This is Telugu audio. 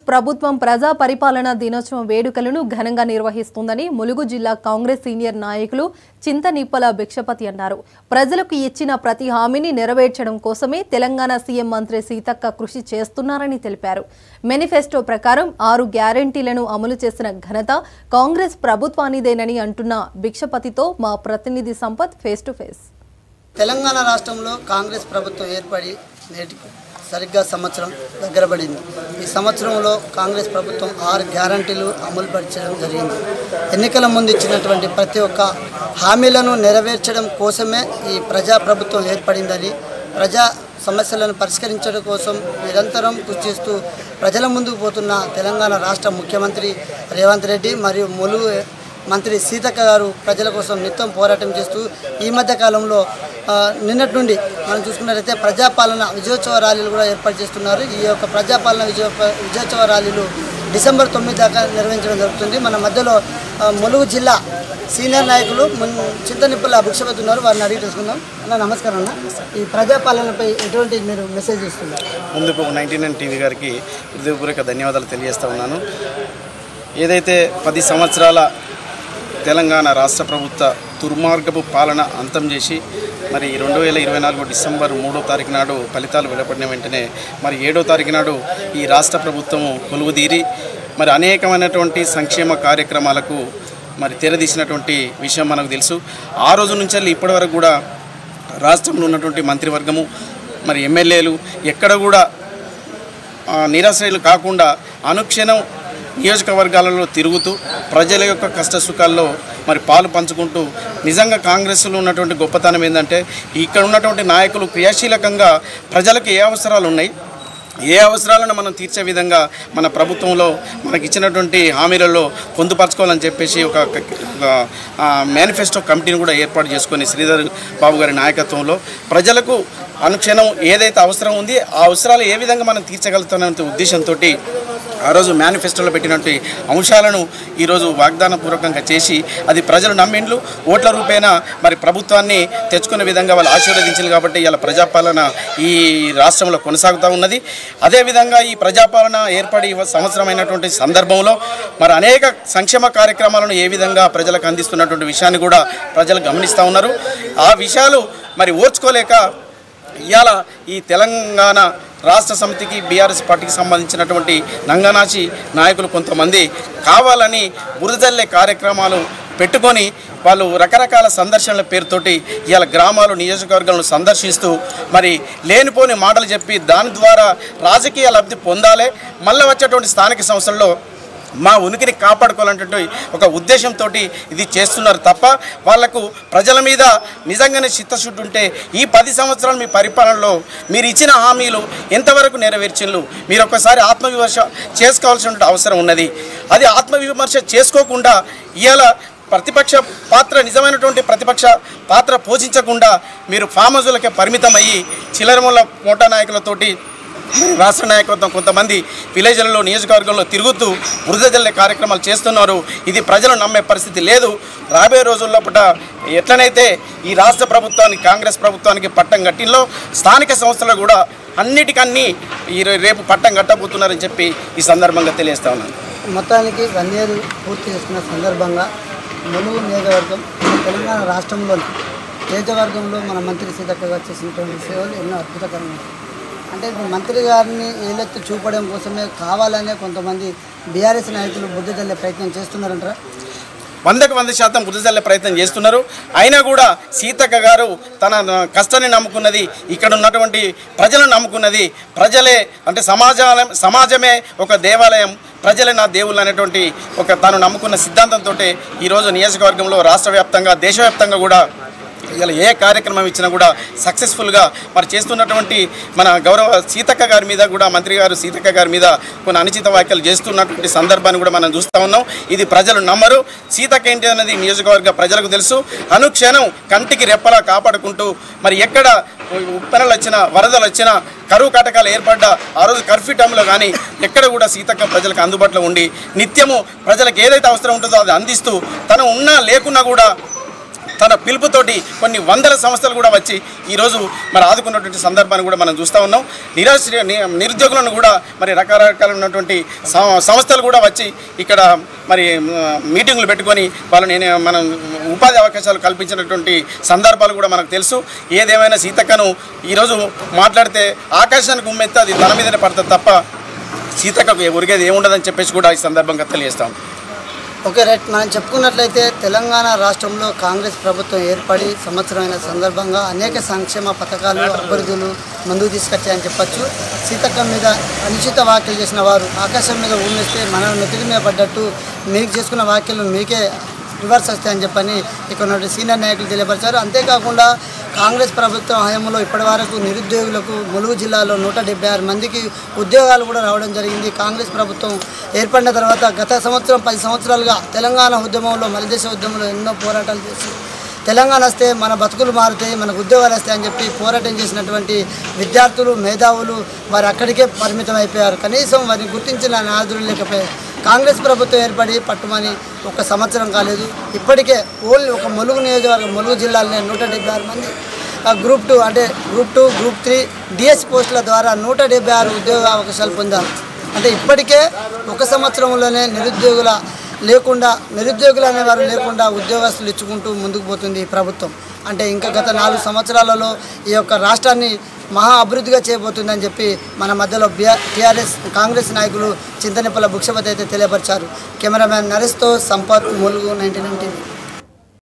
ప్రభుత్వం ప్రజా పరిపాలన దినోత్సవం వేడుకలను ఘనంగా నిర్వహిస్తుందని ములుగు జిల్లా కాంగ్రెస్ సీనియర్ నాయకులు చింతనిప్పల భిక్షపతి అన్నారు. ప్రజలకు ఇచ్చిన ప్రతి హామీని నెరవేర్చడం కోసమే తెలంగాణ సీఎం మంత్రి సీతక్క కృషి చేస్తున్నారని తెలిపారు. మేనిఫెస్టో ప్రకారం 6 గ్యారెంటీలను అమలు చేసిన ఘనత కాంగ్రెస్ ప్రభుత్వానిదేనని అంటున్న భిక్షపతితో మా ప్రతినిధి Sampath face to face. Telangana రాష్ట్రంలో కాంగ్రెస్ ప్రభుత్వం ఏర్పడి నేటికి సరిగ్గా సంవత్సరం దగ్గర పడింది. ఈ సంవత్సరంలో కాంగ్రెస్ ప్రభుత్వం 6 గ్యారంటీలు అమలుపరచడం జరిగింది. ఎన్నికల ముందు ఇచ్చినటువంటి ప్రతి ఒక్క హామీలను నెరవేర్చడం కోసమే ఈ ప్రభుత్వం ఏర్పడిందని, ప్రజా సమస్యలను పరిష్కరించడం కోసం నిరంతరం కృషి చేస్తూ ప్రజల ముందుకు పోతున్న తెలంగాణ రాష్ట్ర ముఖ్యమంత్రి రేవంత్ రెడ్డి మరియు ములుగు మంత్రి సీతక్క గారు ప్రజల కోసం నిత్యం పోరాటం చేస్తూ ఈ మధ్య కాలంలో నిన్నటి నుండి మనం చూసుకున్నట్లయితే ప్రజాపాలన విజయోత్సవ ర్యాలీలు కూడా ఏర్పాటు చేస్తున్నారు. ఈ యొక్క ప్రజాపాలన విజయోత్సవ ర్యాలీలు డిసెంబర్ 9 దాకా నిర్వహించడం జరుగుతుంది. మన మధ్యలో ములుగు జిల్లా సీనియర్ నాయకులు చింతనిప్పల భిక్షపతి ఉన్నారు. వారిని అడిగి తెలుసుకుందాం. అన్న నమస్కారం అన్న, ఈ ప్రజాపాలనపై ఎటువంటి మీరు మెసేజ్ ఇస్తున్నారు? ముందుకు 99 టీవీ గారికి హృదయపూర్వక ధన్యవాదాలు తెలియజేస్తూ ఉన్నాను. ఏదైతే 10 సంవత్సరాల తెలంగాణ రాష్ట్ర ప్రభుత్వ దుర్మార్గపు పాలన అంతం చేసి మరి 2024 డిసెంబర్ 3వ తారీఖు నాడు ఫలితాలు వెలువడిన వెంటనే మరి 7వ తారీఖు నాడు ఈ రాష్ట్ర ప్రభుత్వము కొలువుదీరి మరి అనేకమైనటువంటి సంక్షేమ కార్యక్రమాలకు మరి తెరదీసినటువంటి విషయం మనకు తెలుసు. ఆ రోజు నుంచి ఇప్పటి వరకు కూడా రాష్ట్రంలో ఉన్నటువంటి మంత్రివర్గము మరి ఎమ్మెల్యేలు ఎక్కడ కూడా నిరాశ్రయులు కాకుండా అనుక్షణం నియోజకవర్గాలలో తిరుగుతూ ప్రజల యొక్క కష్ట సుఖాల్లో మరి పాలు పంచుకుంటూ నిజంగా కాంగ్రెస్లో ఉన్నటువంటి గొప్పతనం ఏంటంటే ఇక్కడ ఉన్నటువంటి నాయకులు క్రియాశీలకంగా ప్రజలకు ఏ అవసరాలు ఉన్నాయి, ఏ అవసరాలను మనం తీర్చే విధంగా మన ప్రభుత్వంలో మనకి ఇచ్చినటువంటి హామీలలో పొందుపరచుకోవాలని చెప్పేసి ఒక మేనిఫెస్టో కమిటీని కూడా ఏర్పాటు చేసుకొని శ్రీధర్ బాబు గారి నాయకత్వంలో ప్రజలకు అనుక్షణం ఏదైతే అవసరం ఉంది ఆ అవసరాలు ఏ విధంగా మనం తీర్చగలుగుతున్న ఉద్దేశంతో ఆ రోజు మేనిఫెస్టోలో పెట్టినటువంటి అంశాలను ఈరోజు వాగ్దానపూర్వకంగా చేసి అది ప్రజలు నమ్మిండ్లు ఓట్ల రూపేణా మరి ప్రభుత్వాన్ని తెచ్చుకునే విధంగా వాళ్ళు ఆశీర్వదించారు. కాబట్టి ఇలా ప్రజాపాలన ఈ రాష్ట్రంలో కొనసాగుతూ ఉన్నది. అదేవిధంగా ఈ ప్రజాపాలన ఏర్పడి సంవత్సరమైనటువంటి సందర్భంలో మరి అనేక సంక్షేమ కార్యక్రమాలను ఏ విధంగా ప్రజలకు అందిస్తున్నటువంటి విషయాన్ని కూడా ప్రజలు గమనిస్తూ ఉన్నారు. ఆ విషయాలు మరి ఓర్చుకోలేక ఇవాళ ఈ తెలంగాణ రాష్ట్ర సమితికి బీఆర్ఎస్ పార్టీకి సంబంధించినటువంటి నంగనాచి నాయకులు కొంతమంది కావాలని బురదల్లే కార్యక్రమాలు పెట్టుకొని వాళ్ళు రకరకాల సందర్శనల పేరుతోటి ఇవాళ గ్రామాలు నియోజకవర్గాలను సందర్శిస్తూ మరి లేనిపోని మాటలు చెప్పి దాని ద్వారా రాజకీయ లబ్ధి పొందాలి, మళ్ళీ వచ్చేటువంటి స్థానిక సంస్థల్లో మా ఉనికిని కాపాడుకోవాలనేటువంటి ఒక ఉద్దేశంతో ఇది చేస్తున్నారు తప్ప వాళ్లకు ప్రజల మీద నిజంగానే చిత్తశుద్ధి ఉంటే ఈ 10 సంవత్సరాలు మీ పరిపాలనలో మీరు ఇచ్చిన హామీలు ఎంతవరకు నెరవేర్చిండ్రు మీరు ఒక్కసారి ఆత్మవిమర్శ చేసుకోవాల్సిన అవసరం ఉన్నది. అది ఆత్మవిమర్శ చేసుకోకుండా ఇవాళ ప్రతిపక్ష పాత్ర నిజమైనటువంటి ప్రతిపక్ష పాత్ర పోషించకుండా మీరు ఫామ్ హౌజులకే పరిమితమయ్యి చిల్లరముల మోటా నాయకులతోటి రాష్ట్ర నాయకత్వం కొంతమంది విలేజ్లలో నియోజకవర్గంలో తిరుగుతూ బురద జల్లే కార్యక్రమాలు చేస్తున్నారు. ఇది ప్రజలు నమ్మే పరిస్థితి లేదు. రాబోయే రోజుల్లో పూట ఎట్లనైతే ఈ రాష్ట్ర ప్రభుత్వానికి కాంగ్రెస్ ప్రభుత్వానికి పట్టం కట్టిలో స్థానిక సంస్థలు కూడా అన్నిటికన్నీ రేపు పట్టం కట్టబోతున్నారని చెప్పి ఈ సందర్భంగా తెలియజేస్తా ఉన్నాను. మొత్తానికి 1 year పూర్తి చేసుకున్న సందర్భంగా ములుగు నియోజకవర్గం తెలంగాణ రాష్ట్రంలోని నియోజకవర్గంలో మన మంత్రి సీతక్క గారు చేసినటువంటి సేవలు ఎన్నో అద్భుతకరమైన, అంటే ఇప్పుడు మంత్రి గారిని ఏలెత్తి చూపడం కోసమే కావాలనే కొంతమంది బీఆర్ఎస్ నాయకులు బుద్ధి జల్లే ప్రయత్నం చేస్తున్నారంటారా? 100% బుద్ధి జల్లే ప్రయత్నం చేస్తున్నారు. అయినా కూడా సీతక్క గారు తన కష్టాన్ని నమ్ముకున్నది, ఇక్కడ ఉన్నటువంటి ప్రజలను నమ్ముకున్నది. ప్రజలే అంటే సమాజమే ఒక దేవాలయం, ప్రజలే నా దేవుళ్ళు అనేటువంటి ఒక తాను నమ్ముకున్న సిద్ధాంతంతో ఈరోజు నియోజకవర్గంలో రాష్ట్ర వ్యాప్తంగా దేశవ్యాప్తంగా కూడా ఇలా ఏ కార్యక్రమం ఇచ్చినా కూడా సక్సెస్ఫుల్గా మరి చేస్తున్నటువంటి మన గౌరవ సీతక్క గారి మీద కూడా మంత్రి గారు సీతక్క గారి మీద కొన్ని అనుచిత వ్యాఖ్యలు చేస్తున్నటువంటి సందర్భాన్ని కూడా మనం చూస్తూ ఉన్నాం. ఇది ప్రజలు నమ్మరు. సీతక్క ఏంటి అనేది నియోజకవర్గ ప్రజలకు తెలుసు. అనుక్షణం కంటికి రెప్పలా కాపాడుకుంటూ మరి ఎక్కడ ఉప్పెనలు వచ్చినా వరదలు వచ్చినా కరువు కాటకాలు ఏర్పడ్డా ఆ రోజు కర్ఫ్యూ టైంలో కానీ ఎక్కడ కూడా సీతక్క ప్రజలకు అందుబాటులో ఉండి నిత్యము ప్రజలకు ఏదైతే అవసరం ఉంటుందో అది అందిస్తూ తను ఉన్నా లేకున్నా కూడా తన పిలుపుతోటి కొన్ని వందల సంస్థలు కూడా వచ్చి ఈరోజు మరి ఆదుకున్నటువంటి సందర్భాన్ని కూడా మనం చూస్తూ ఉన్నాం. నిరుద్యోగులను కూడా మరి రకరకాల ఉన్నటువంటి సంస్థలు కూడా వచ్చి ఇక్కడ మరి మీటింగులు పెట్టుకొని వాళ్ళని మనం ఉపాధి అవకాశాలు కల్పించినటువంటి సందర్భాలు కూడా మనకు తెలుసు. ఏదేమైనా సీతక్కను ఈరోజు మాట్లాడితే ఆకాశానికి ఉమ్మెత్తే అది తన మీదనే పడుతుంది తప్ప సీతక్కకు ఒరిగేది ఏముండదని చెప్పేసి కూడా ఈ సందర్భంగా తెలియజేస్తాం. Okay right. మనం చెప్పుకున్నట్లయితే తెలంగాణ రాష్ట్రంలో కాంగ్రెస్ ప్రభుత్వం ఏర్పడి సంవత్సరమైన సందర్భంగా అనేక సంక్షేమ పథకాలు అభివృద్ధులు ముందుకు తీసుకొచ్చాయని చెప్పచ్చు. సీతక్క మీద అనుచిత వ్యాఖ్యలు చేసిన వారు ఆకాశం మీద ఊమేస్తే మన నెత్తిడి మీద పడ్డట్టు మీకు చేసుకున్న వ్యాఖ్యలు మీకే రివర్స్ వస్తాయని చెప్పని ఇక్కడ సీనియర్ నాయకులు తెలియపరిచారు. అంతేకాకుండా కాంగ్రెస్ ప్రభుత్వం హయాంలో ఇప్పటివరకు నిరుద్యోగులకు ములుగు జిల్లాలో 176 మందికి ఉద్యోగాలు కూడా రావడం జరిగింది. కాంగ్రెస్ ప్రభుత్వం ఏర్పడిన తర్వాత గత సంవత్సరం 10 సంవత్సరాలుగా తెలంగాణ ఉద్యమంలో మలిదేశ ఉద్యమంలో ఎన్నో పోరాటాలు చేసి తెలంగాణ వస్తే మన బతుకులు మారుతాయి, మనకు ఉద్యోగాలు వస్తాయని చెప్పి పోరాటం చేసినటువంటి విద్యార్థులు మేధావులు వారు అక్కడికే పరిమితం అయిపోయారు. కనీసం వారిని గుర్తించిన నాదులు లేకపోయారు. కాంగ్రెస్ ప్రభుత్వం ఏర్పడి పట్టుమని ఒక సంవత్సరం కాలేదు. ఇప్పటికే ఓన్లీ ఒక ములుగు నియోజకవర్గం ములుగు జిల్లాలోనే 176 మంది గ్రూప్ 2 అంటే గ్రూప్ 2 గ్రూప్ 3 డిఎస్ పోస్టుల ద్వారా 176 ఉద్యోగ అవకాశాలు పొందారు. అంటే ఇప్పటికే ఒక సంవత్సరంలోనే నిరుద్యోగులు అనేవారు లేకుండా ఉద్యోగస్తులు ఇచ్చుకుంటూ ముందుకు పోతుంది ఈ ప్రభుత్వం. అంటే ఇంకా గత 4 సంవత్సరాలలో ఈ యొక్క రాష్ట్రాన్ని మహా అభివృద్ధిగా చేయబోతుందని చెప్పి మన మధ్యలో టీఆర్ఎస్ కాంగ్రెస్ నాయకులు చింతనిపల్ల భిక్షపతి అయితే తెలియపరిచారు. కెమెరామ్యాన్ నరేష్తో సంపత్, ములుగు 1919.